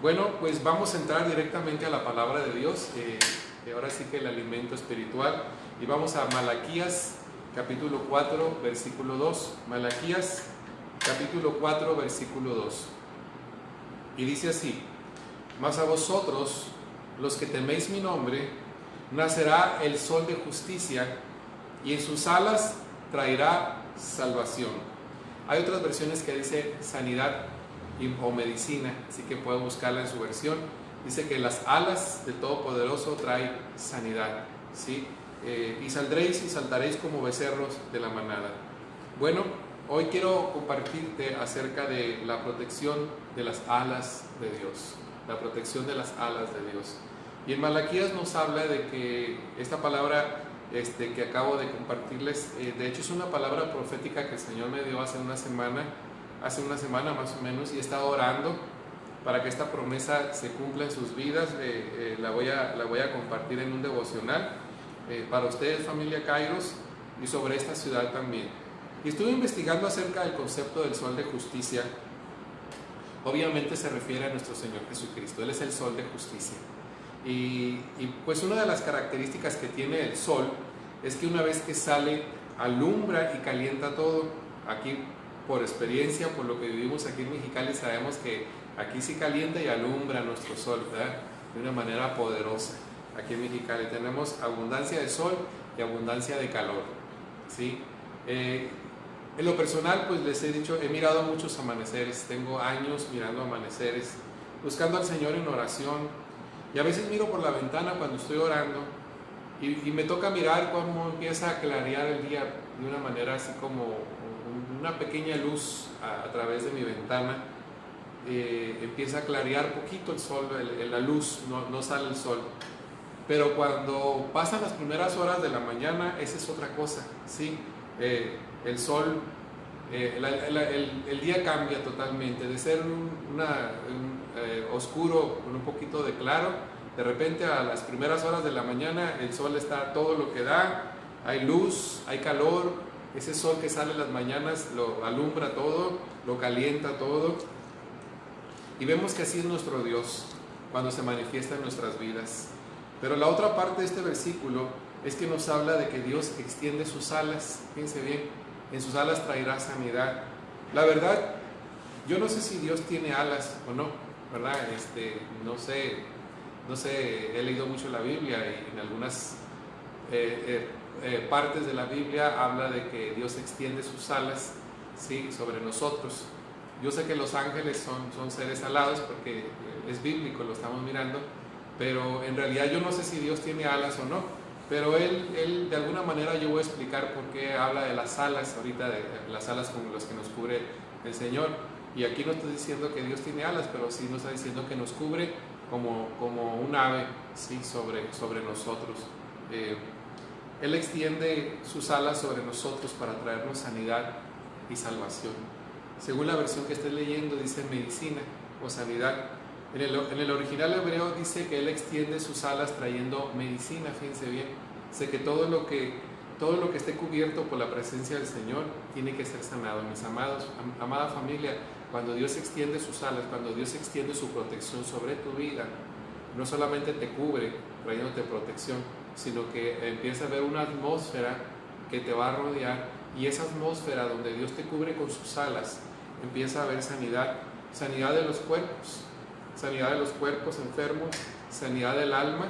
Bueno, pues vamos a entrar directamente a la palabra de Dios, ahora sí que el alimento espiritual, y vamos a Malaquías capítulo 4, versículo 2. Malaquías capítulo 4, versículo 2. Y dice así: mas a vosotros, los que teméis mi nombre, nacerá el sol de justicia, y en sus alas traerá salvación. Hay otras versiones que dice sanidad o medicina, así que pueden buscarla en su versión. Dice que las alas del Todopoderoso traen sanidad, ¿sí? Y saldréis y saltaréis como becerros de la manada. Bueno, hoy quiero compartirte acerca de la protección de las alas de Dios, la protección de las alas de Dios. Y en Malaquías nos habla de que esta palabra que acabo de compartirles, de hecho es una palabra profética que el Señor me dio hace una semana más o menos, y he estado orando para que esta promesa se cumpla en sus vidas. La voy a compartir en un devocional para ustedes, familia Kairos, y sobre esta ciudad también. Y estuve investigando acerca del concepto del sol de justicia. Obviamente se refiere a nuestro Señor Jesucristo. Él es el sol de justicia. Y pues una de las características que tiene el sol es que una vez que sale, alumbra y calienta todo. Aquí, por experiencia, por lo que vivimos aquí en Mexicali, sabemos que aquí sí calienta y alumbra nuestro sol, ¿verdad? De una manera poderosa. Aquí en Mexicali tenemos abundancia de sol y abundancia de calor, ¿sí? En lo personal, pues les he dicho, he mirado muchos amaneceres, tengo años mirando amaneceres, buscando al Señor en oración, y a veces miro por la ventana cuando estoy orando y me toca mirar cómo empieza a clarear el día de una manera así como una pequeña luz a través de mi ventana. Empieza a clarear poquito el sol, la luz, no sale el sol. Pero cuando pasan las primeras horas de la mañana, esa es otra cosa, ¿sí? El sol, el día cambia totalmente, de ser oscuro con un poquito de claro, de repente a las primeras horas de la mañana el sol está todo lo que da, hay luz, hay calor, ese sol que sale en las mañanas lo alumbra todo, lo calienta todo, y vemos que así es nuestro Dios cuando se manifiesta en nuestras vidas. Pero la otra parte de este versículo es que nos habla de que Dios extiende sus alas. Fíjense bien, en sus alas traerá sanidad. La verdad, yo no sé si Dios tiene alas o no, ¿verdad? No sé, he leído mucho la Biblia y en algunas partes de la Biblia habla de que Dios extiende sus alas, ¿sí?, sobre nosotros. Yo sé que los ángeles son seres alados porque es bíblico, lo estamos mirando, pero en realidad yo no sé si Dios tiene alas o no, pero él de alguna manera yo voy a explicar por qué habla de las alas ahorita, de las alas como las que nos cubre el Señor. Y aquí no estoy diciendo que Dios tiene alas, pero sí nos está diciendo que nos cubre como un ave, ¿sí?, sobre nosotros. Él extiende sus alas sobre nosotros para traernos sanidad y salvación. Según la versión que estés leyendo dice medicina o sanidad. En el original hebreo dice que Él extiende sus alas trayendo medicina. Fíjense bien, sé que todo lo que esté cubierto por la presencia del Señor tiene que ser sanado. Mis amados, amada familia, cuando Dios extiende sus alas, cuando Dios extiende su protección sobre tu vida, no solamente te cubre trayéndote protección, sino que empieza a haber una atmósfera que te va a rodear, y esa atmósfera donde Dios te cubre con sus alas, empieza a haber sanidad de los cuerpos enfermos, sanidad del alma,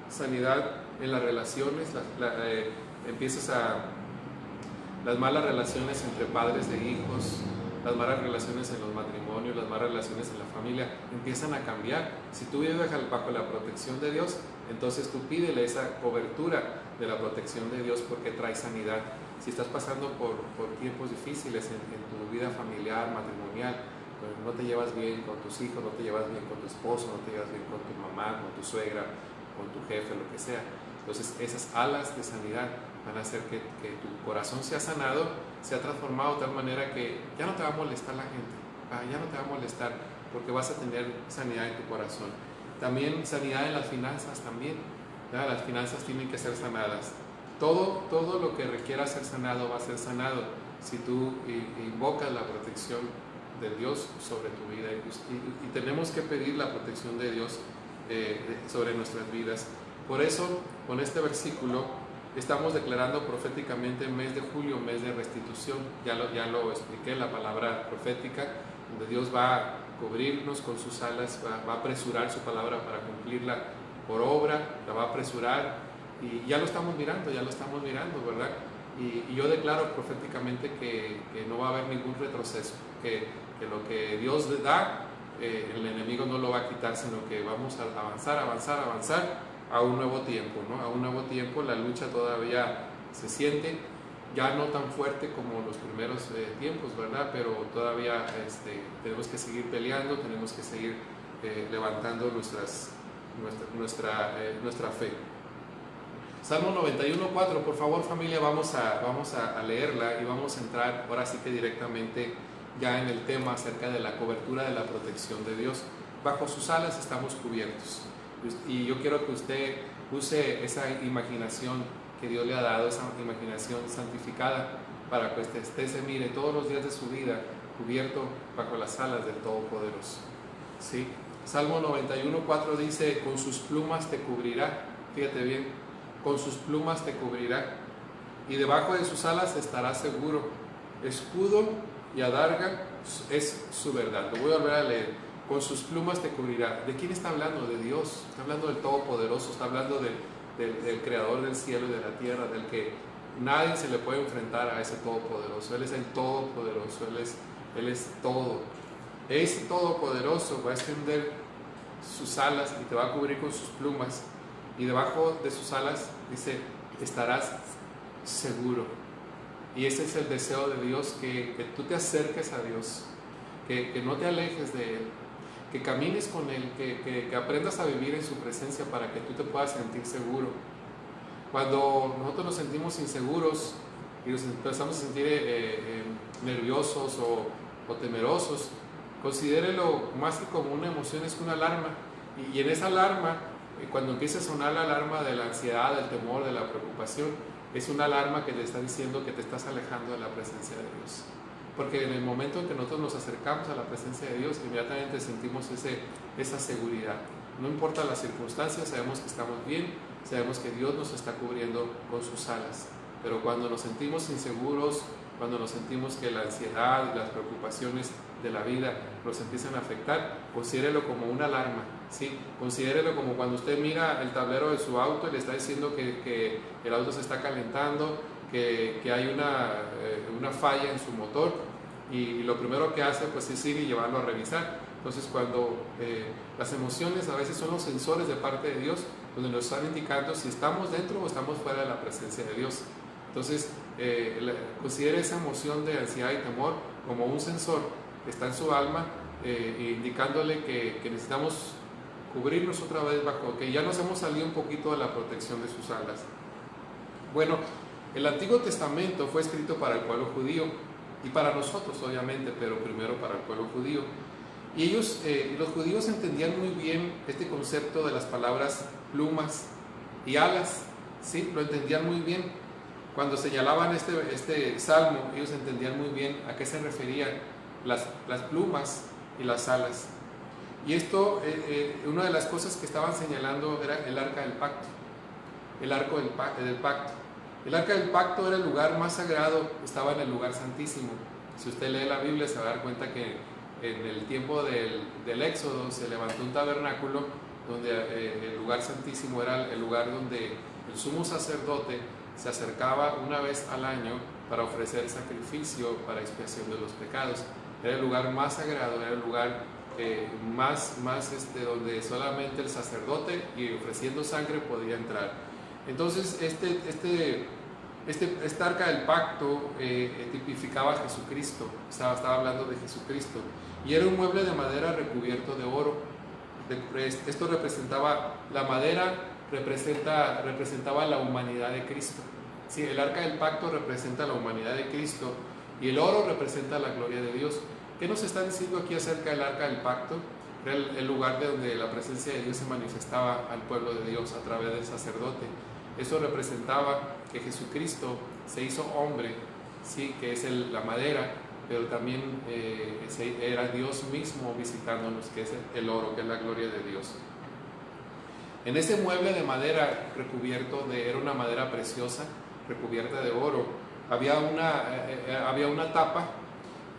sanidad en las relaciones, empiezas las malas relaciones entre padres e hijos, las malas relaciones en los matrimonios, las malas relaciones en la familia, empiezan a cambiar. Si tú vives bajo la protección de Dios, entonces tú pídele esa cobertura de la protección de Dios, porque trae sanidad. Si estás pasando por tiempos difíciles en tu vida familiar, matrimonial, no te llevas bien con tus hijos, no te llevas bien con tu esposo, no te llevas bien con tu mamá, con tu suegra, con tu jefe, lo que sea. Entonces esas alas de sanidad van a hacer que tu corazón sea sanado, sea transformado de tal manera que ya no te va a molestar la gente, ya no te va a molestar, porque vas a tener sanidad en tu corazón. También sanidad en las finanzas también, ¿verdad? Las finanzas tienen que ser sanadas. Todo lo que requiera ser sanado va a ser sanado si tú invocas la protección de Dios sobre tu vida y tenemos que pedir la protección de Dios sobre nuestras vidas. Por eso, con este versículo, estamos declarando proféticamente el mes de julio, mes de restitución. Ya lo expliqué, la palabra profética, donde Dios va a cubrirnos con sus alas, va a apresurar su palabra para cumplirla por obra, la va a apresurar, y ya lo estamos mirando, ¿verdad? Y yo declaro proféticamente que no va a haber ningún retroceso, que lo que Dios da, el enemigo no lo va a quitar, sino que vamos a avanzar a un nuevo tiempo, ¿no? A un nuevo tiempo. La lucha todavía se siente, ya no tan fuerte como los primeros tiempos, ¿verdad? Pero todavía tenemos que seguir peleando, tenemos que seguir levantando nuestra fe. Salmo 91:4, por favor familia, vamos a leerla y vamos a entrar ahora sí que directamente ya en el tema acerca de la cobertura de la protección de Dios. Bajo sus alas estamos cubiertos. Y yo quiero que usted use esa imaginación que Dios le ha dado, esa imaginación santificada, para que usted se mire todos los días de su vida cubierto bajo las alas del Todopoderoso. ¿Sí? Salmo 91:4 dice: con sus plumas te cubrirá. Fíjate bien, con sus plumas te cubrirá, y debajo de sus alas estarás seguro. Escudo y adarga es su verdad. Lo voy a volver a leer. Con sus plumas te cubrirá. ¿De quién está hablando? De Dios. Está hablando del Todopoderoso, está hablando del Creador del cielo y de la tierra, del que nadie se le puede enfrentar a ese Todopoderoso. Él es el Todopoderoso, Él es todo. Ese Todopoderoso va a extender sus alas y te va a cubrir con sus plumas, y debajo de sus alas, dice, estarás seguro. Y ese es el deseo de Dios, que tú te acerques a Dios, que no te alejes de Él, que camines con Él, que aprendas a vivir en su presencia para que tú te puedas sentir seguro. Cuando nosotros nos sentimos inseguros y nos empezamos a sentir nerviosos o temerosos, considérelo más que como una emoción, es una alarma. Y en esa alarma, cuando empieza a sonar la alarma de la ansiedad, del temor, de la preocupación, es una alarma que te está diciendo que te estás alejando de la presencia de Dios. Porque en el momento en que nosotros nos acercamos a la presencia de Dios, inmediatamente sentimos esa seguridad. No importa las circunstancias, sabemos que estamos bien, sabemos que Dios nos está cubriendo con sus alas. Pero cuando nos sentimos inseguros, cuando nos sentimos que la ansiedad y las preocupaciones de la vida nos empiezan a afectar, considérelo como una alarma, ¿sí? Considérelo como cuando usted mira el tablero de su auto y le está diciendo que el auto se está calentando, que hay una falla en su motor, y lo primero que hace pues es ir y llevarlo a revisar. Entonces cuando las emociones a veces son los sensores de parte de Dios, donde nos están indicando si estamos dentro o estamos fuera de la presencia de Dios. Entonces considere esa emoción de ansiedad y temor como un sensor que está en su alma, indicándole que necesitamos cubrirnos otra vez bajo, que ya nos hemos salido un poquito de la protección de sus alas. Bueno, el Antiguo Testamento fue escrito para el pueblo judío y para nosotros obviamente, pero primero para el pueblo judío. Y ellos, los judíos, entendían muy bien este concepto de las palabras plumas y alas, ¿sí? Lo entendían muy bien. Cuando señalaban este salmo, ellos entendían muy bien a qué se referían las plumas y las alas. Y esto, una de las cosas que estaban señalando era el arca del pacto, el arco del pacto. El arca del pacto era el lugar más sagrado, estaba en el lugar santísimo. Si usted lee la Biblia se va a dar cuenta que en el tiempo del Éxodo se levantó un tabernáculo donde el lugar santísimo era el lugar donde el sumo sacerdote se acercaba una vez al año para ofrecer sacrificio para expiación de los pecados. Era el lugar más sagrado, era el lugar más donde solamente el sacerdote, y ofreciendo sangre, podía entrar. Entonces esta arca del pacto tipificaba a Jesucristo, estaba hablando de Jesucristo, y era un mueble de madera recubierto de oro. Esto representaba, la madera representaba la humanidad de Cristo. Sí, el arca del pacto representa la humanidad de Cristo y el oro representa la gloria de Dios. ¿Qué nos está diciendo aquí acerca del arca del pacto? Era el lugar donde la presencia de Dios se manifestaba al pueblo de Dios a través del sacerdote. Eso representaba que Jesucristo se hizo hombre, ¿sí? Que es la madera, pero también era Dios mismo visitándonos, que es el oro, que es la gloria de Dios. En ese mueble de madera era una madera preciosa, recubierta de oro. Había una tapa,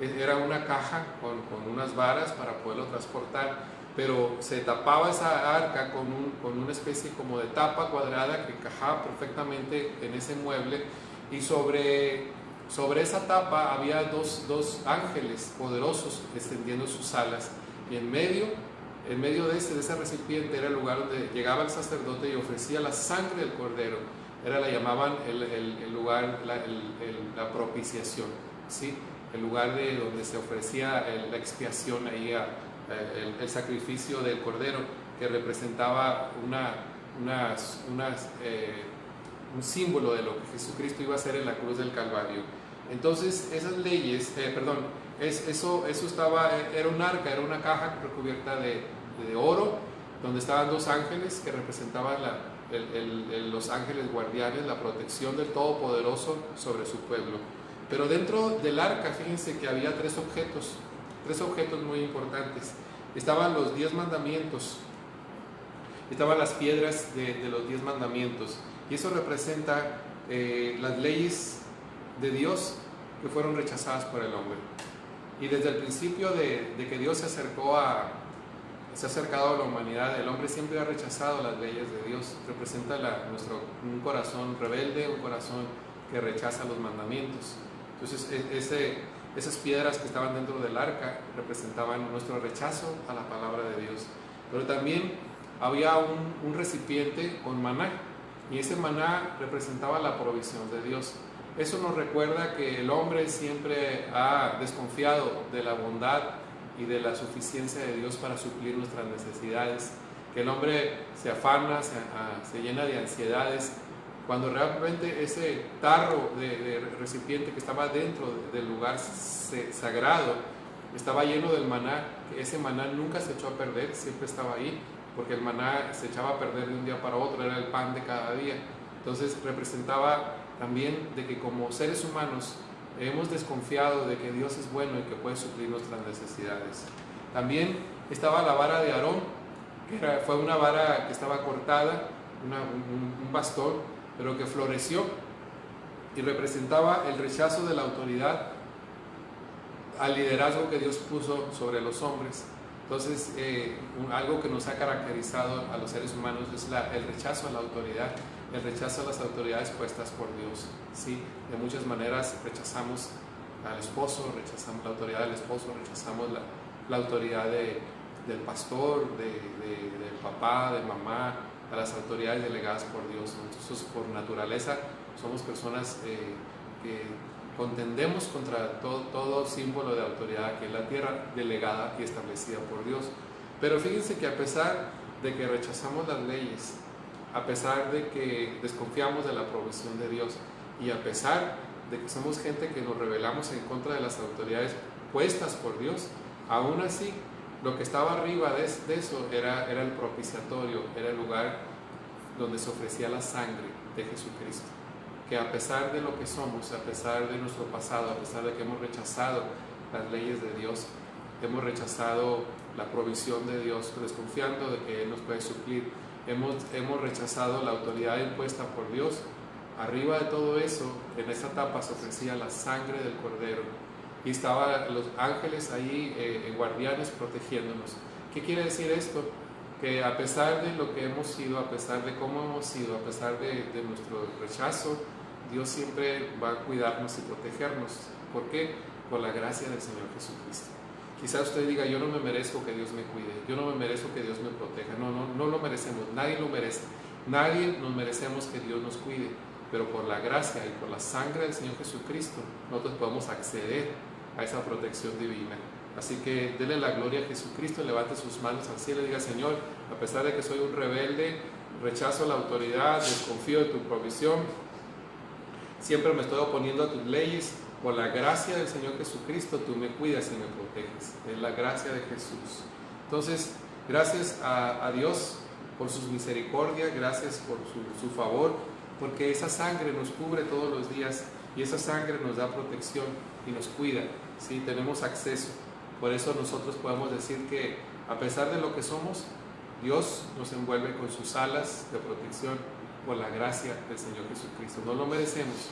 era una caja con unas varas para poderlo transportar, pero se tapaba esa arca con una especie como de tapa cuadrada que encajaba perfectamente en ese mueble, y sobre esa tapa había dos ángeles poderosos extendiendo sus alas, y en medio de ese recipiente era el lugar donde llegaba el sacerdote y ofrecía la sangre del cordero. La llamaban el lugar, la propiciación, ¿sí? El lugar donde se ofrecía la expiación, ahí el sacrificio del cordero, que representaba un símbolo de lo que Jesucristo iba a hacer en la cruz del Calvario. Entonces esas leyes, era un arca, era una caja recubierta de oro, donde estaban dos ángeles que representaban los ángeles guardianes, la protección del Todopoderoso sobre su pueblo. Pero dentro del arca, fíjense que había tres objetos muy importantes. Estaban los 10 mandamientos, estaban las piedras de los 10 mandamientos, y eso representa las leyes de Dios que fueron rechazadas por el hombre. Y desde el principio de que Dios se ha acercado a la humanidad, el hombre siempre ha rechazado las leyes de Dios. Representa un corazón rebelde, un corazón que rechaza los mandamientos. Entonces esas piedras que estaban dentro del arca representaban nuestro rechazo a la palabra de Dios. Pero también había un recipiente con maná, y ese maná representaba la provisión de Dios. Eso nos recuerda que el hombre siempre ha desconfiado de la bondad y de la suficiencia de Dios para suplir nuestras necesidades, que el hombre se afana, se llena de ansiedades, cuando realmente ese tarro de recipiente que estaba dentro del lugar sagrado estaba lleno del maná. Ese maná nunca se echó a perder, siempre estaba ahí, porque el maná se echaba a perder de un día para otro, era el pan de cada día. Entonces representaba también de que como seres humanos hemos desconfiado de que Dios es bueno y que puede suplir nuestras necesidades. También estaba la vara de Aarón, que fue una vara que estaba cortada, un bastón, pero que floreció y representaba el rechazo de la autoridad al liderazgo que Dios puso sobre los hombres. Entonces, algo que nos ha caracterizado a los seres humanos es el rechazo a la autoridad, el rechazo a las autoridades puestas por Dios. ¿Sí? De muchas maneras rechazamos al esposo, rechazamos la autoridad del esposo, rechazamos la autoridad del pastor, del papá, de mamá, a las autoridades delegadas por Dios. Nosotros por naturaleza somos personas que contendemos contra todo símbolo de autoridad aquí en la tierra, delegada y establecida por Dios. Pero fíjense que a pesar de que rechazamos las leyes, a pesar de que desconfiamos de la provisión de Dios, y a pesar de que somos gente que nos rebelamos en contra de las autoridades puestas por Dios, aún así lo que estaba arriba de eso era el propiciatorio, era el lugar donde se ofrecía la sangre de Jesucristo. Que a pesar de lo que somos, a pesar de nuestro pasado, a pesar de que hemos rechazado las leyes de Dios, hemos rechazado la provisión de Dios, desconfiando de que Él nos puede suplir, hemos rechazado la autoridad impuesta por Dios. Arriba de todo eso, en esa tapa se ofrecía la sangre del Cordero, y estaban los ángeles ahí, guardianes, protegiéndonos. ¿Qué quiere decir esto? Que a pesar de lo que hemos sido, a pesar de cómo hemos sido, a pesar de nuestro rechazo, Dios siempre va a cuidarnos y protegernos. ¿Por qué? Por la gracia del Señor Jesucristo. Quizás usted diga, yo no me merezco que Dios me cuide, yo no me merezco que Dios me proteja. No lo merecemos, nadie lo merece. Nadie nos merecemos que Dios nos cuide, pero por la gracia y por la sangre del Señor Jesucristo, nosotros podemos acceder a esa protección divina. Así que dele la gloria a Jesucristo, levante sus manos al cielo y diga, Señor, a pesar de que soy un rebelde, rechazo la autoridad, desconfío de tu provisión, siempre me estoy oponiendo a tus leyes, por la gracia del Señor Jesucristo tú me cuidas y me proteges. Es la gracia de Jesús. Entonces, gracias a Dios por sus misericordias, gracias por su favor, porque esa sangre nos cubre todos los días y esa sangre nos da protección y nos cuida, ¿sí? Tenemos acceso. Por eso nosotros podemos decir que a pesar de lo que somos, Dios nos envuelve con sus alas de protección por la gracia del Señor Jesucristo. No lo merecemos,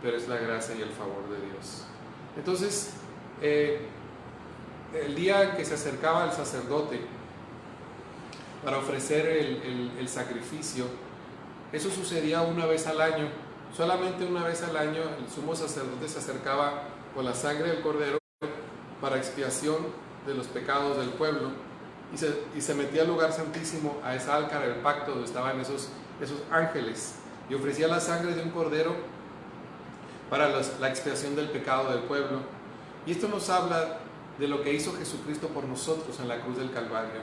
pero es la gracia y el favor de Dios. Entonces, el día en que se acercaba el sacerdote para ofrecer el sacrificio, eso sucedía una vez al año. Solamente una vez al año el sumo sacerdote se acercaba con la sangre del cordero para expiación de los pecados del pueblo y se metía al lugar santísimo, a esa álcara del pacto donde estaban esos ángeles, y ofrecía la sangre de un cordero para la expiación del pecado del pueblo. Y esto nos habla de lo que hizo Jesucristo por nosotros en la cruz del Calvario.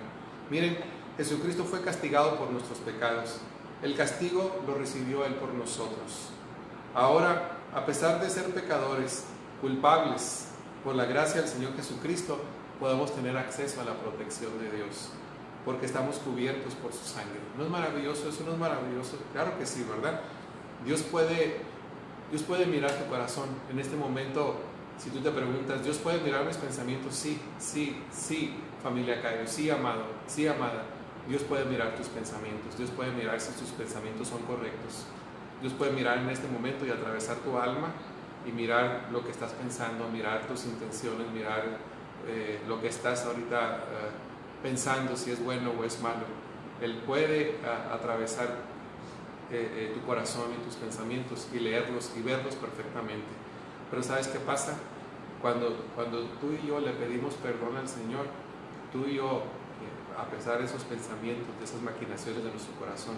Miren, Jesucristo fue castigado por nuestros pecados. El castigo lo recibió Él por nosotros. Ahora, a pesar de ser pecadores, culpables, por la gracia del Señor Jesucristo, podemos tener acceso a la protección de Dios, porque estamos cubiertos por su sangre. ¿No es maravilloso? ¿Eso no es maravilloso? Claro que sí, ¿verdad? Dios puede mirar tu corazón. En este momento, si tú te preguntas, ¿Dios puede mirar mis pensamientos? Sí, familia Cayo, sí, amado, sí, amada. Dios puede mirar tus pensamientos. Dios puede mirar si tus pensamientos son correctos. Dios puede mirar en este momento y atravesar tu alma y mirar lo que estás pensando, mirar tus intenciones, mirar lo que estás ahorita pensando, si es bueno o es malo. Él puede atravesar tu corazón y tus pensamientos y leerlos y verlos perfectamente. Pero ¿sabes qué pasa? Cuando tú y yo le pedimos perdón al Señor, tú y yo, a pesar de esos pensamientos, de esas maquinaciones de nuestro corazón,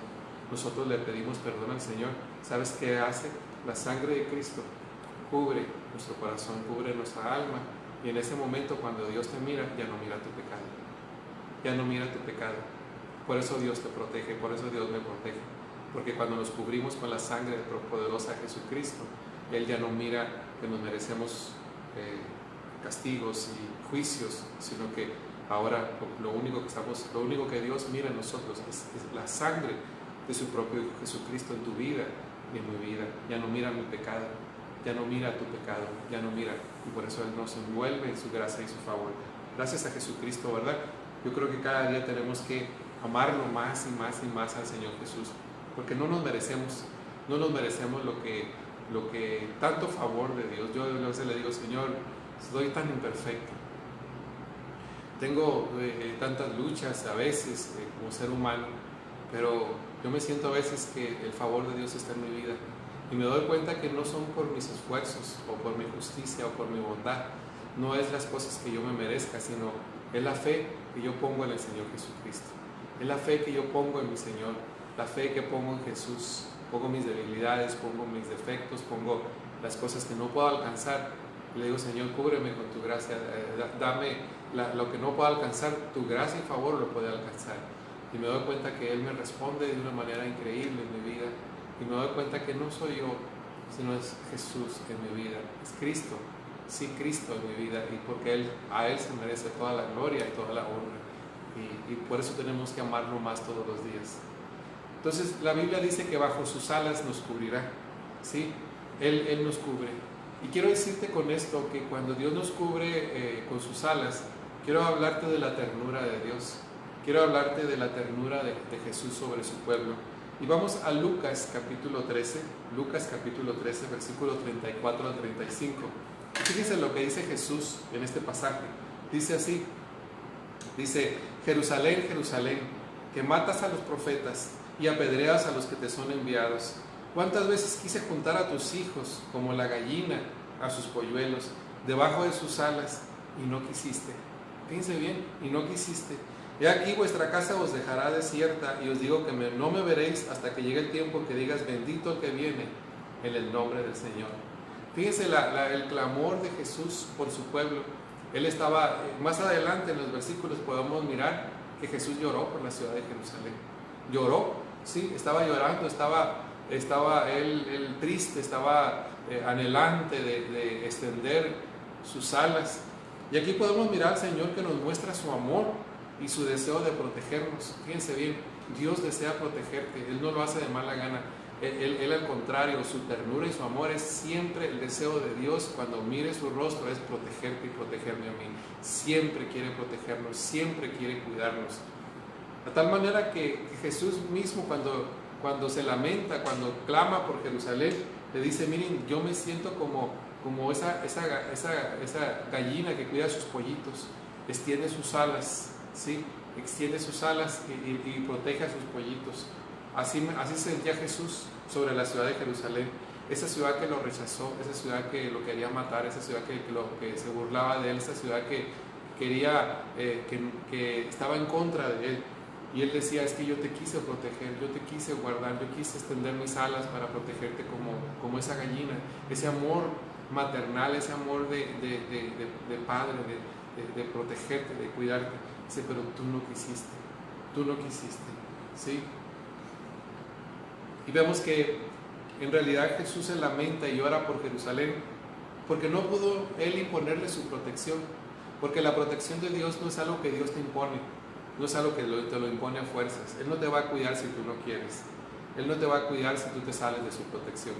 nosotros le pedimos perdón al Señor. ¿Sabes qué hace? La sangre de Cristo cubre nuestro corazón, cubre nuestra alma, y en ese momento cuando Dios te mira, ya no mira tu pecado, ya no mira tu pecado. Por eso Dios te protege, por eso Dios me protege, porque cuando nos cubrimos con la sangre poderosa de Jesucristo, Él ya no mira que nos merecemos castigos y juicios, sino que ahora lo único que Dios mira en nosotros es la sangre de su propio Hijo Jesucristo en tu vida y en mi vida. Ya no mira mi pecado, ya no mira tu pecado, ya no mira, y por eso Él nos envuelve en su gracia y su favor. Gracias a Jesucristo, ¿verdad? Yo creo que cada día tenemos que amarlo más y más y más al Señor Jesús, porque no nos merecemos lo que tanto favor de Dios. Yo a veces le digo, Señor, soy tan imperfecto, tengo tantas luchas a veces como ser humano, pero yo me siento a veces que el favor de Dios está en mi vida, y me doy cuenta que no son por mis esfuerzos o por mi justicia o por mi bondad, no es las cosas que yo me merezca, sino es la fe que yo pongo en el Señor Jesucristo, es la fe que yo pongo en mi Señor, la fe que pongo en Jesús. Pongo mis debilidades, pongo mis defectos, pongo las cosas que no puedo alcanzar, y le digo, Señor, cúbreme con tu gracia, dame lo que no puedo alcanzar, tu gracia y favor lo puede alcanzar. Y me doy cuenta que Él me responde de una manera increíble en mi vida, y me doy cuenta que no soy yo, sino es Jesús en mi vida, es Cristo, sí, Cristo en mi vida, y porque a Él se merece toda la gloria y toda la honra, y por eso tenemos que amarlo más todos los días. Entonces la Biblia dice que bajo sus alas nos cubrirá, ¿sí? Él nos cubre. Y quiero decirte con esto que cuando Dios nos cubre con sus alas, quiero hablarte de la ternura de Dios, quiero hablarte de la ternura de Jesús sobre su pueblo. Y vamos a Lucas capítulo 13, versículo 34 al 35. Fíjense lo que dice Jesús en este pasaje. Dice así, dice, Jerusalén, Jerusalén, que matas a los profetas y apedreas a los que te son enviados. ¿Cuántas veces quise juntar a tus hijos como la gallina a sus polluelos debajo de sus alas y no quisiste? Fíjense bien, y no quisiste. He aquí vuestra casa os dejará desierta, y os digo que no me veréis hasta que llegue el tiempo que digas, bendito el que viene en el nombre del Señor. Fíjense el clamor de Jesús por su pueblo. Él estaba, más adelante en los versículos podemos mirar que Jesús lloró por la ciudad de Jerusalén. Lloró, sí, estaba llorando, estaba él triste, estaba anhelante de extender sus alas. Y aquí podemos mirar al Señor que nos muestra su amor y su deseo de protegernos. Fíjense bien, Dios desea protegerte, Él no lo hace de mala gana. Él al contrario, su ternura y su amor es siempre el deseo de Dios. Cuando mire su rostro es protegerte y protegerme a mí. Siempre quiere protegernos, siempre quiere cuidarnos. De tal manera que Jesús mismo cuando se lamenta, cuando clama por Jerusalén, le dice, miren, yo me siento como esa gallina que cuida a sus pollitos, extiende sus alas, ¿sí? Extiende sus alas y protege a sus pollitos. Así se sentía Jesús sobre la ciudad de Jerusalén, esa ciudad que lo rechazó, esa ciudad que lo quería matar, esa ciudad que se burlaba de él, esa ciudad que quería, que estaba en contra de él. Y él decía, es que yo te quise proteger, yo te quise guardar, yo quise extender mis alas para protegerte como esa gallina. Ese amor maternal, ese amor de padre, de protegerte, de cuidarte. Dice, pero tú no quisiste, ¿sí? Y vemos que en realidad Jesús se lamenta y llora por Jerusalén, porque no pudo él imponerle su protección, porque la protección de Dios no es algo que Dios te impone, no es algo que te lo impone a fuerzas. Él no te va a cuidar si tú no quieres, Él no te va a cuidar si tú te sales de su protección,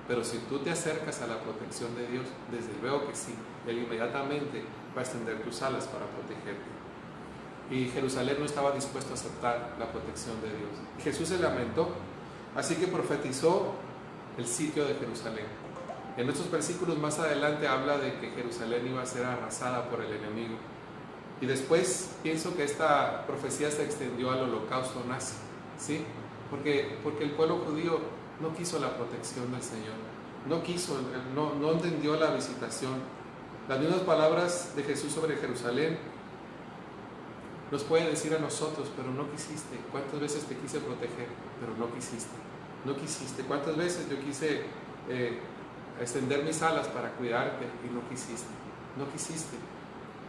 pero si tú te acercas a la protección de Dios, desde luego que sí, Él inmediatamente va a extender tus alas para protegerte. Y Jerusalén no estaba dispuesto a aceptar la protección de Dios. Jesús se lamentó, así que profetizó el sitio de Jerusalén. En estos versículos más adelante habla de que Jerusalén iba a ser arrasada por el enemigo. Y después pienso que esta profecía se extendió al holocausto nazi, ¿sí? Porque el pueblo judío no quiso la protección del Señor, no entendió la visitación. Las mismas palabras de Jesús sobre Jerusalén nos puede decir a nosotros, pero no quisiste. ¿Cuántas veces te quise proteger, pero no quisiste? ¿Cuántas veces yo quise extender mis alas para cuidarte y no quisiste?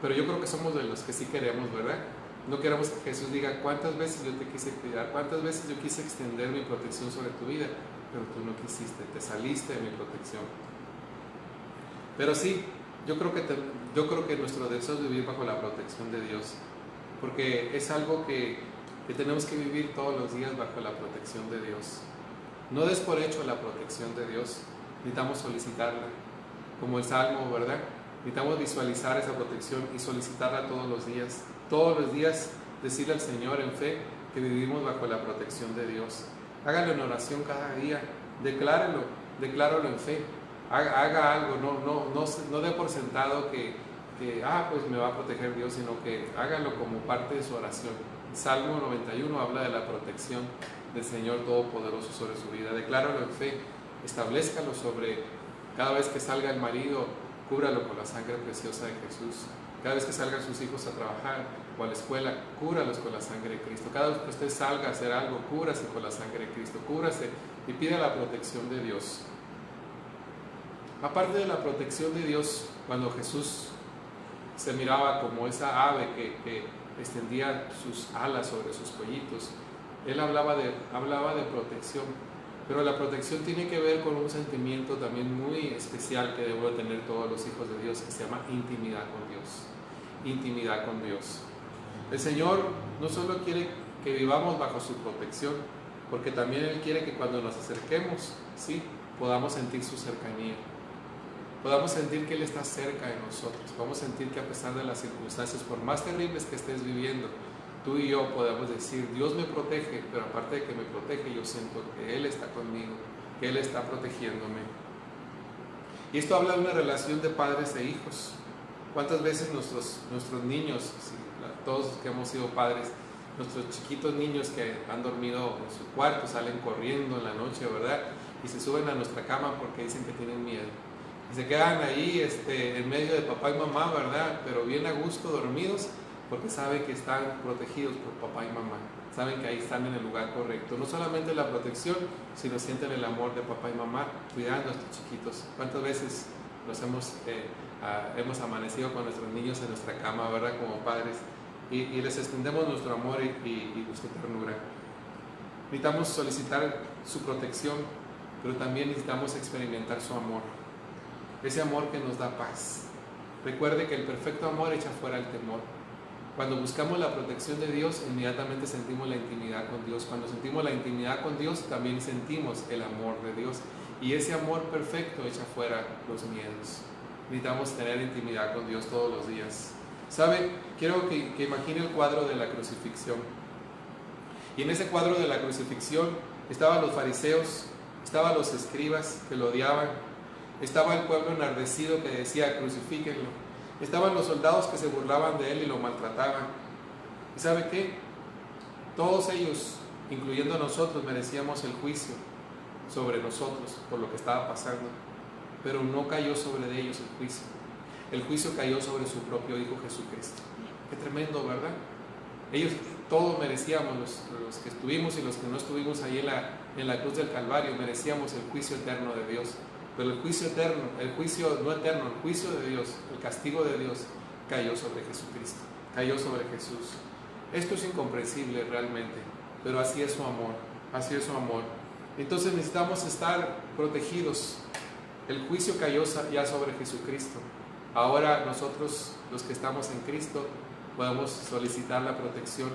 Pero yo creo que somos de los que sí queremos, ¿verdad? No queremos que Jesús diga, ¿cuántas veces yo te quise cuidar? ¿Cuántas veces yo quise extender mi protección sobre tu vida? Pero tú no quisiste, te saliste de mi protección. Pero sí, yo creo que nuestro deseo es vivir bajo la protección de Dios, porque es algo que tenemos que vivir todos los días bajo la protección de Dios. No des por hecho la protección de Dios, necesitamos solicitarla, como el Salmo, ¿verdad? Necesitamos visualizar esa protección y solicitarla todos los días decirle al Señor en fe que vivimos bajo la protección de Dios. Hágalo en oración cada día, decláralo en fe, haga algo, no dé por sentado que pues me va a proteger Dios, sino que hágalo como parte de su oración. Salmo 91 habla de la protección del Señor Todopoderoso sobre su vida. Decláralo en fe, establezcalo sobre cada vez que salga el marido, cúbralo con la sangre preciosa de Jesús. Cada vez que salgan sus hijos a trabajar o a la escuela, cúbralos con la sangre de Cristo. Cada vez que usted salga a hacer algo, cúbrase con la sangre de Cristo, cúbrase y pida la protección de Dios. Aparte de la protección de Dios, cuando Jesús se miraba como esa ave que extendía sus alas sobre sus pollitos, Él hablaba de protección. Pero la protección tiene que ver con un sentimiento también muy especial que debo de tener todos los hijos de Dios, que se llama intimidad con Dios. Intimidad con Dios. El Señor no solo quiere que vivamos bajo su protección, porque también Él quiere que cuando nos acerquemos, ¿sí?, podamos sentir su cercanía. Podamos sentir que Él está cerca de nosotros. Podamos sentir que a pesar de las circunstancias, por más terribles que estés viviendo, tú y yo podemos decir, Dios me protege, pero aparte de que me protege, yo siento que Él está conmigo, que Él está protegiéndome. Y esto habla de una relación de padres e hijos. ¿Cuántas veces nuestros niños, todos que hemos sido padres, nuestros chiquitos niños que han dormido en su cuarto, salen corriendo en la noche, ¿verdad? Y se suben a nuestra cama porque dicen que tienen miedo. Y se quedan ahí en medio de papá y mamá, ¿verdad? Pero bien a gusto, dormidos, porque saben que están protegidos por papá y mamá, saben que ahí están en el lugar correcto. No solamente la protección, sino sienten el amor de papá y mamá cuidando a estos chiquitos. ¿Cuántas veces nos hemos amanecido con nuestros niños en nuestra cama, ¿verdad?, como padres, y les extendemos nuestro amor y nuestra ternura? Necesitamos solicitar su protección, pero también necesitamos experimentar su amor, ese amor que nos da paz. Recuerde que el perfecto amor echa fuera el temor. Cuando buscamos la protección de Dios, inmediatamente sentimos la intimidad con Dios. Cuando sentimos la intimidad con Dios, también sentimos el amor de Dios. Y ese amor perfecto echa fuera los miedos. Necesitamos tener intimidad con Dios todos los días. ¿Sabe? Quiero que imagine el cuadro de la crucifixión. Y en ese cuadro de la crucifixión estaban los fariseos, estaban los escribas que lo odiaban, estaba el pueblo enardecido que decía crucifíquenlo. Estaban los soldados que se burlaban de él y lo maltrataban. ¿Y sabe qué? Todos ellos, incluyendo a nosotros, merecíamos el juicio sobre nosotros por lo que estaba pasando. Pero no cayó sobre ellos el juicio. El juicio cayó sobre su propio Hijo Jesucristo. Qué tremendo, ¿verdad? Ellos todos merecíamos, los que estuvimos y los que no estuvimos ahí en la cruz del Calvario, merecíamos el juicio eterno de Dios. Pero el juicio eterno, el juicio no eterno, el juicio de Dios, el castigo de Dios cayó sobre Jesucristo, cayó sobre Jesús. Esto es incomprensible realmente, pero así es su amor, así es su amor. Entonces necesitamos estar protegidos. El juicio cayó ya sobre Jesucristo. Ahora nosotros, los que estamos en Cristo, podemos solicitar la protección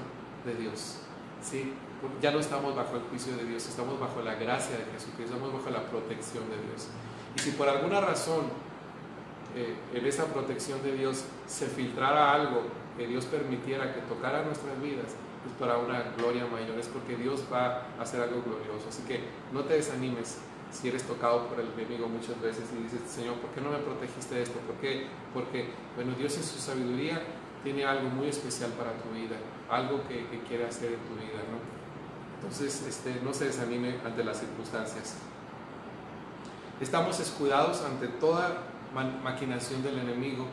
de Dios. ¿Sí? Ya no estamos bajo el juicio de Dios, estamos bajo la gracia de Jesucristo, estamos bajo la protección de Dios. Y si por alguna razón en esa protección de Dios se filtrara algo que Dios permitiera que tocara nuestras vidas, es para una gloria mayor, es porque Dios va a hacer algo glorioso. Así que no te desanimes si eres tocado por el enemigo muchas veces y dices, Señor, ¿por qué no me protegiste de esto? ¿Por qué? Porque, bueno, Dios en su sabiduría tiene algo muy especial para tu vida, algo que quiere hacer en tu vida, ¿no? Entonces, no se desanime ante las circunstancias. Estamos escudados ante toda maquinación del enemigo.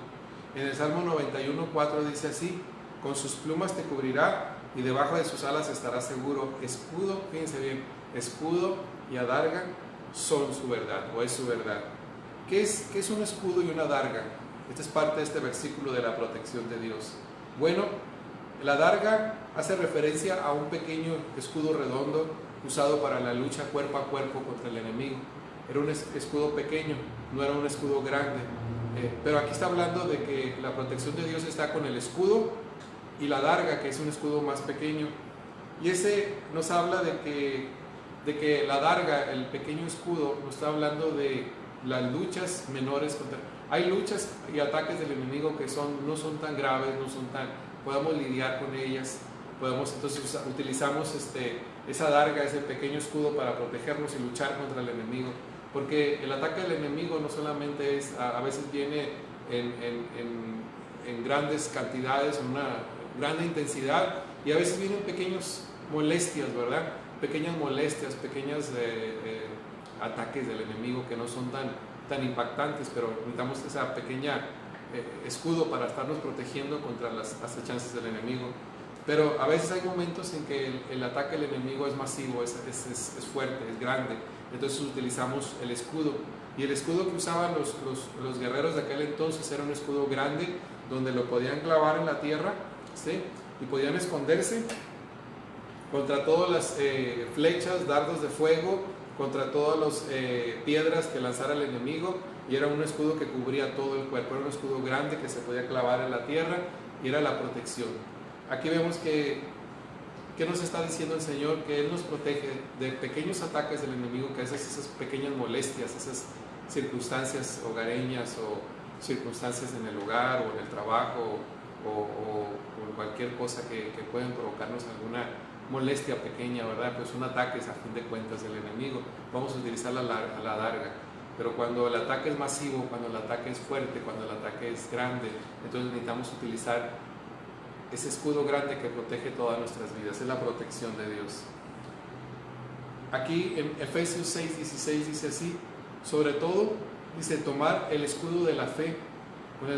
En el Salmo 91:4 dice así: con sus plumas te cubrirá y debajo de sus alas estarás seguro. Escudo, fíjense bien, escudo y adarga son su verdad, o es su verdad. ¿Qué es un escudo y una adarga? Esta es parte de este versículo de la protección de Dios. Bueno, la adarga hace referencia a un pequeño escudo redondo usado para la lucha cuerpo a cuerpo contra el enemigo. Era un escudo pequeño, no era un escudo grande. Pero aquí está hablando de que la protección de Dios está con el escudo y la adarga, que es un escudo más pequeño. Y ese nos habla de que la adarga, el pequeño escudo, nos está hablando de las luchas menores. Hay luchas y ataques del enemigo que no son tan graves, podemos lidiar con ellas. Entonces utilizamos esa adarga, ese pequeño escudo para protegernos y luchar contra el enemigo. Porque el ataque del enemigo no solamente a veces viene en grandes cantidades, en una gran intensidad, y a veces vienen pequeñas molestias, ¿verdad? Pequeñas molestias, pequeños ataques del enemigo que no son tan impactantes, pero necesitamos esa pequeña escudo para estarnos protegiendo contra las acechanzas del enemigo. Pero a veces hay momentos en que el ataque del enemigo es masivo, es fuerte, es grande. Entonces utilizamos el escudo. Y el escudo que usaban los guerreros de aquel entonces era un escudo grande donde lo podían clavar en la tierra, ¿sí? Y podían esconderse contra todas las flechas, dardos de fuego, contra todas las piedras que lanzara el enemigo. Y era un escudo que cubría todo el cuerpo. Era un escudo grande que se podía clavar en la tierra y era la protección. Aquí vemos que nos está diciendo el Señor, que Él nos protege de pequeños ataques del enemigo, que esas pequeñas molestias, esas circunstancias hogareñas o circunstancias en el hogar o en el trabajo o cualquier cosa que pueden provocarnos alguna molestia pequeña, ¿verdad? Pues son ataques a fin de cuentas del enemigo. Vamos a utilizar la adarga. Pero cuando el ataque es masivo, cuando el ataque es fuerte, cuando el ataque es grande, entonces necesitamos utilizar ese escudo grande que protege todas nuestras vidas. Es la protección de Dios. Aquí en Efesios 6:16 dice así: sobre todo, dice, tomar el escudo de la fe, con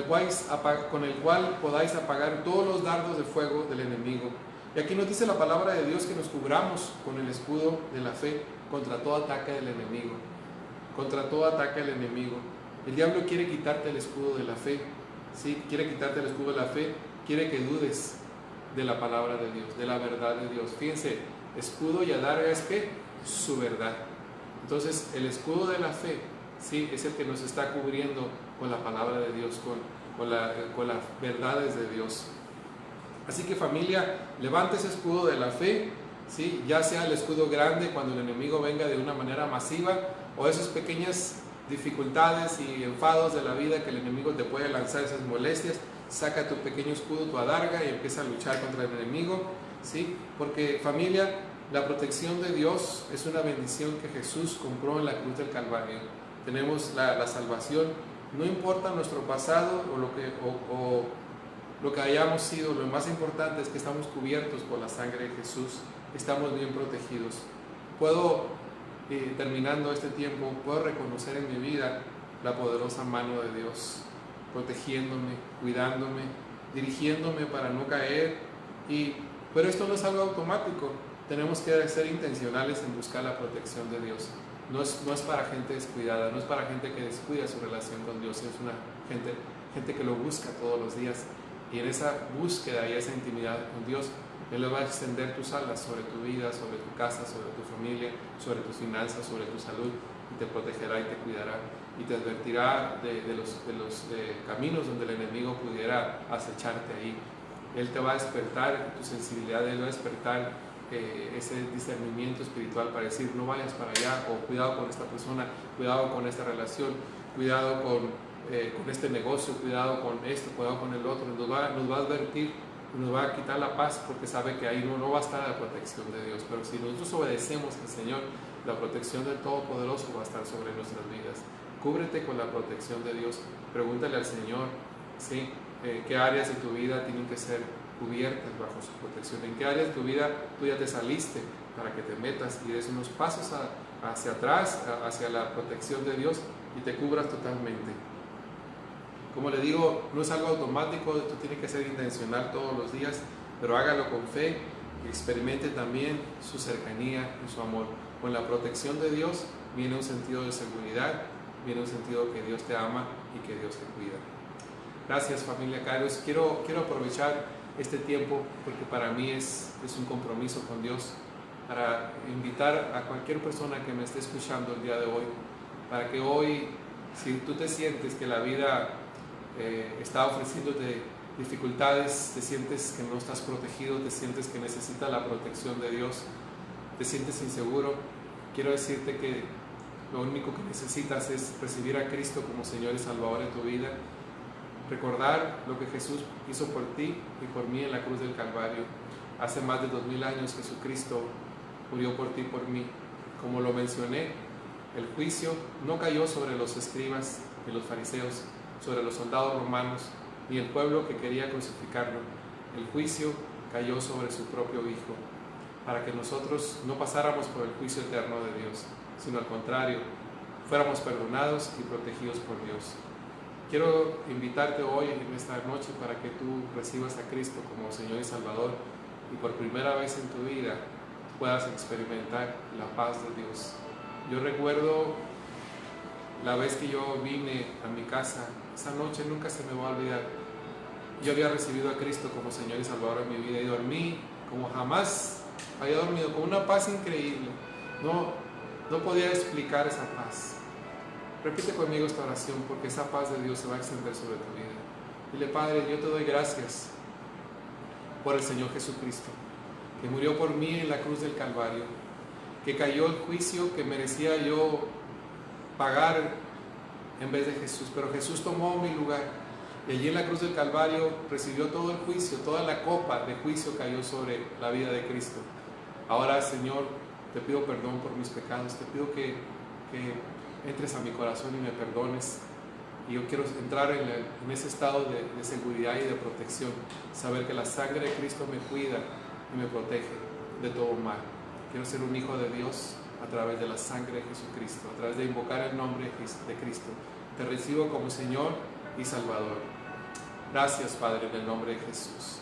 el cual podáis apagar todos los dardos de fuego del enemigo. Y aquí nos dice la palabra de Dios que nos cubramos con el escudo de la fe contra todo ataque del enemigo. Contra todo ataque del enemigo. El diablo quiere quitarte el escudo de la fe, ¿sí? Quiere quitarte el escudo de la fe, quiere que dudes de la palabra de Dios, de la verdad de Dios. Fíjense, escudo y adarga es que su verdad. Entonces, el escudo de la fe, ¿sí? Es el que nos está cubriendo con la palabra de Dios, con las verdades de Dios. Así que familia, levante ese escudo de la fe, ¿sí? Ya sea el escudo grande cuando el enemigo venga de una manera masiva, o esas pequeñas dificultades y enfados de la vida que el enemigo te puede lanzar, esas molestias. Saca tu pequeño escudo, tu adarga, y empieza a luchar contra el enemigo, ¿sí? Porque familia, la protección de Dios es una bendición que Jesús compró en la cruz del Calvario. Tenemos la salvación, no importa nuestro pasado o lo que hayamos sido, lo más importante es que estamos cubiertos por la sangre de Jesús, estamos bien protegidos. Puedo, terminando este tiempo, puedo reconocer en mi vida la poderosa mano de Dios, protegiéndome, cuidándome, dirigiéndome para no caer. Pero esto no es algo automático, tenemos que ser intencionales en buscar la protección de Dios. No es para gente descuidada, no es para gente que descuida su relación con Dios, es una gente que lo busca todos los días. Y en esa búsqueda y esa intimidad con Dios, Él le va a extender tus alas sobre tu vida, sobre tu casa, sobre tu familia, sobre tus finanzas, sobre tu salud, y te protegerá y te cuidará, y te advertirá de los caminos donde el enemigo pudiera acecharte ahí. Él te va a despertar tu sensibilidad, Él va a despertar ese discernimiento espiritual para decir: no vayas para allá, o cuidado con esta persona, cuidado con esta relación, cuidado con este negocio, cuidado con esto, cuidado con el otro. Nos va a advertir, nos va a quitar la paz, porque sabe que ahí no va a estar la protección de Dios. Pero si nosotros obedecemos al Señor, la protección del Todopoderoso va a estar sobre nuestras vidas. Cúbrete con la protección de Dios. Pregúntale al Señor, ¿sí? Qué áreas de tu vida tienen que ser cubiertas bajo su protección, en qué áreas de tu vida tú ya te saliste, para que te metas y des unos pasos hacia atrás, hacia la protección de Dios, y te cubras totalmente. Como le digo, no es algo automático, esto tiene que ser intencional todos los días, pero hágalo con fe y experimente también su cercanía y su amor. Con la protección de Dios viene un sentido de seguridad, viene un sentido que Dios te ama y que Dios te cuida. Gracias, familia Kairos. Quiero aprovechar este tiempo, porque para mí es un compromiso con Dios, para invitar a cualquier persona que me esté escuchando el día de hoy, para que hoy, si tú te sientes que la vida está ofreciéndote dificultades, te sientes que no estás protegido, te sientes que necesitas la protección de Dios, te sientes inseguro, quiero decirte que lo único que necesitas es recibir a Cristo como Señor y Salvador en tu vida, recordar lo que Jesús hizo por ti y por mí en la cruz del Calvario. Hace más de 2000 años Jesucristo murió por ti y por mí. Como lo mencioné, el juicio no cayó sobre los escribas y los fariseos, sobre los soldados romanos ni el pueblo que quería crucificarlo. El juicio cayó sobre su propio Hijo, para que nosotros no pasáramos por el juicio eterno de Dios, sino al contrario, fuéramos perdonados y protegidos por Dios. Quiero invitarte hoy, en esta noche, para que tú recibas a Cristo como Señor y Salvador, y por primera vez en tu vida puedas experimentar la paz de Dios. Yo recuerdo la vez que yo vine a mi casa, esa noche nunca se me va a olvidar. Yo había recibido a Cristo como Señor y Salvador en mi vida, y dormí como jamás había dormido, con una paz increíble. No podía explicar esa paz. Repite conmigo esta oración, porque esa paz de Dios se va a extender sobre tu vida. Dile: Padre, yo te doy gracias por el Señor Jesucristo, que murió por mí en la cruz del Calvario, que cayó el juicio que merecía yo pagar en vez de Jesús, pero Jesús tomó mi lugar, y allí en la cruz del Calvario recibió todo el juicio, toda la copa de juicio cayó sobre la vida de Cristo. Ahora, Señor, te pido perdón por mis pecados, te pido que entres a mi corazón y me perdones. Y yo quiero entrar en ese estado de seguridad y de protección, saber que la sangre de Cristo me cuida y me protege de todo mal. Quiero ser un hijo de Dios a través de la sangre de Jesucristo, a través de invocar el nombre de Cristo. Te recibo como Señor y Salvador. Gracias, Padre, en el nombre de Jesús.